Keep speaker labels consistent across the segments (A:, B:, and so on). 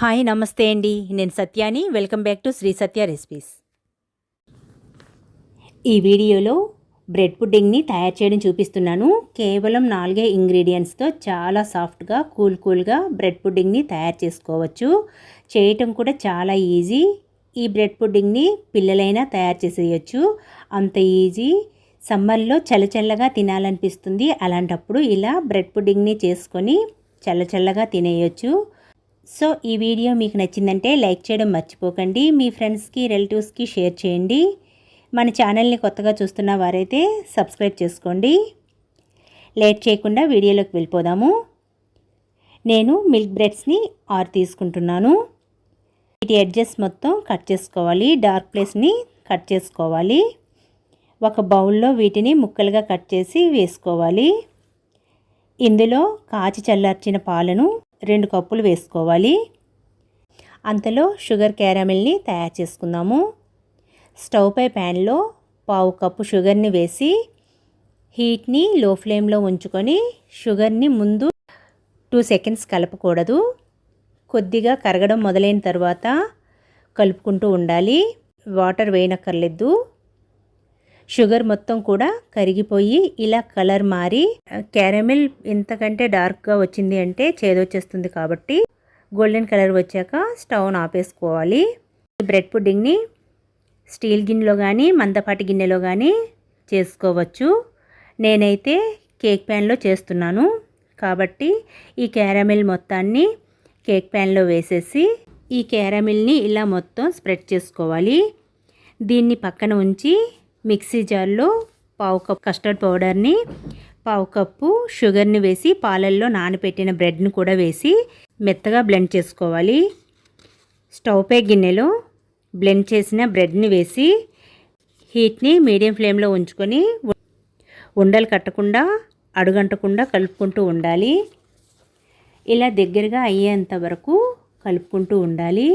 A: Hi నమస్తే అండి. నేను సత్యాని. Welcome back to Sri Satya recipes. ఈ వీడియోలో బ్రెడ్ పుడ్డింగ్ని తయారు చేయడం చూపిస్తున్నాను. కేవలం 4 ఇంగ్రీడియంట్స్తో చాలా సాఫ్ట్గా కూల్గా బ్రెడ్ పుడ్డింగ్ని తయారు చేసుకోవచ్చు. చేయటం కూడా చాలా ఈజీ. ఈ బ్రెడ్ పుడ్డింగ్ని పిల్లలైనా తయారు చేసేయచ్చు. అంత ఈజీ. సమ్మర్లో చల్లగా తినాలనిపిస్తుంది. అలాంటప్పుడు ఇలా బ్రెడ్ పుడ్డింగ్ని చేసుకొని చల్లగా తినేయచ్చు. సో ఈ వీడియో మీకు నచ్చిందంటే లైక్ చేయడం మర్చిపోకండి. మీ ఫ్రెండ్స్కి రిలేటివ్స్కి షేర్ చేయండి. మన ఛానల్ని కొత్తగా చూస్తున్న వారైతే సబ్స్క్రైబ్ చేసుకోండి. లేట్ చేయకుండా వీడియోలోకి వెళ్ళిపోదాము. నేను మిల్క్ బ్రెడ్స్ని 6 తీసుకుంటున్నాను. వీటి ఎడ్జెస్ మొత్తం కట్ చేసుకోవాలి. డార్క్ ప్లేస్ని కట్ చేసుకోవాలి. ఒక బౌల్లో వీటిని ముక్కలుగా కట్ చేసి వేసుకోవాలి. ఇందులో కాచి చల్లార్చిన పాలను 2 కప్పులు వేసుకోవాలి. అంతలో షుగర్ క్యారమెల్ని తయారు చేసుకుందాము. స్టవ్ పై ప్యాన్లో 1/2 కప్పు షుగర్ని వేసి హీట్ని లో ఫ్లేమ్లో ఉంచుకొని షుగర్ని ముందు 2 సెకండ్స్ కలపకూడదు. కొద్దిగా కరగడం మొదలైన తర్వాత కలుపుకుంటూ ఉండాలి. వాటర్ వేయనక్కర్లేదు. షుగర్ మొత్తం కూడా కరిగిపోయి ఇలా కలర్ మారి క్యారమెల్ ఇంతకంటే డార్క్గా వచ్చింది అంటే చేదొచ్చేస్తుంది. కాబట్టి గోల్డెన్ కలర్ వచ్చాక స్టవ్ను ఆపేసుకోవాలి. బ్రెడ్ పుడ్డింగ్ని స్టీల్ గిన్నెలో కానీ మందపాటి గిన్నెలో కానీ చేసుకోవచ్చు. నేనైతే కేక్ ప్యాన్లో చేస్తున్నాను కాబట్టి ఈ క్యారమెల్ మొత్తాన్ని కేక్ ప్యాన్లో వేసేసి ఈ క్యారమెల్ని ఇలా మొత్తం స్ప్రెడ్ చేసుకోవాలి. దీన్ని పక్కన ఉంచి మిక్సీ జార్లో 1/2 కప్ కస్టర్డ్ పౌడర్ని 1/2 కప్పు షుగర్ని వేసి పాలల్లో నానబెట్టిన బ్రెడ్ని కూడా వేసి మెత్తగా బ్లెండ్ చేసుకోవాలి. స్టవ్ పై గిన్నెలో బ్లెండ్ చేసిన బ్రెడ్ని వేసి హీట్ని మీడియం ఫ్లేమ్లో ఉంచుకొని ఉండలు కట్టకుండా అడుగంటకుండా కలుపుకుంటూ ఉండాలి. ఇలా దగ్గరగా అయ్యేంత వరకు కలుపుకుంటూ ఉండాలి.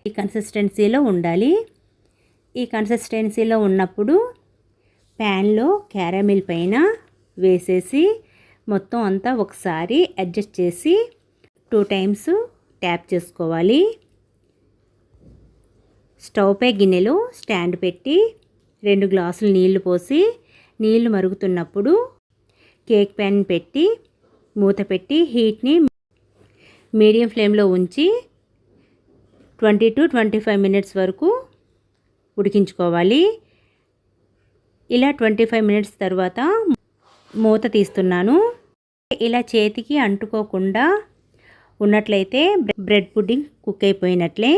A: ఈ కన్సిస్టెన్సీలో ఉండాలి. ఈ కన్సిస్టెన్సీలో ఉన్నప్పుడు ప్యాన్లో క్యారమెల్ పైన వేసేసి మొత్తం అంతా ఒకసారి అడ్జస్ట్ చేసి 2 టైమ్స్ ట్యాప్ చేసుకోవాలి. స్టవ్ పై గిన్నెలో స్టాండ్ పెట్టి 2 గ్లాసులు నీళ్లు పోసి నీళ్లు మరుగుతున్నప్పుడు కేక్ ప్యాన్ పెట్టి మూత పెట్టి హీట్ని మీడియం ఫ్లేమ్లో ఉంచి 20 to 25 మినిట్స్ వరకు ఉడికించుకోవాలి. ఇలా 25 మినిట్స్ తర్వాత మూత తీస్తున్నాను. ఇలా చేతికి అంటుకోకుండా ఉన్నట్లయితే బ్రెడ్ పుడ్డింగ్ కుక్ అయిపోయినట్లే.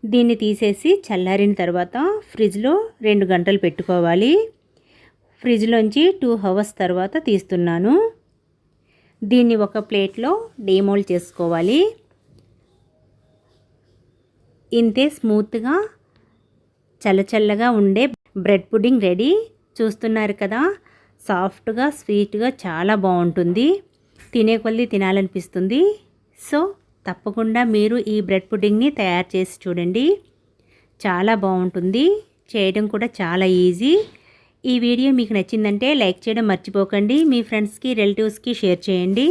A: దీన్ని తీసేసి చల్లారిన తర్వాత ఫ్రిడ్జ్లో 2 గంటలు పెట్టుకోవాలి. ఫ్రిడ్జ్లోంచి 2 అవర్స్ తర్వాత తీస్తున్నాను. దీన్ని ఒక ప్లేట్లో డీమోల్డ్ చేసుకోవాలి. ఇంతే స్మూత్గా చల్లగా ఉండే బ్రెడ్ పుడ్డింగ్ రెడీ. చూస్తున్నారు కదా, సాఫ్ట్గా స్వీట్గా చాలా బాగుంటుంది. తినే కొద్దీ తినాలనిపిస్తుంది. సో తప్పకుండా మీరు ఈ బ్రెడ్ పుడ్డింగ్ని తయారు చేసి చూడండి. చాలా బాగుంటుంది. చేయడం కూడా చాలా ఈజీ. ఈ వీడియో మీకు నచ్చిందంటే లైక్ చేయడం మర్చిపోకండి. మీ ఫ్రెండ్స్కి రిలేటివ్స్కి షేర్ చేయండి.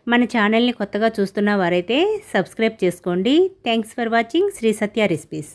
A: మన ఛానల్ని కొత్తగా చూస్తున్న వారైతే సబ్స్క్రైబ్ చేసుకోండి. Thanks for watching Sri Satya recipes.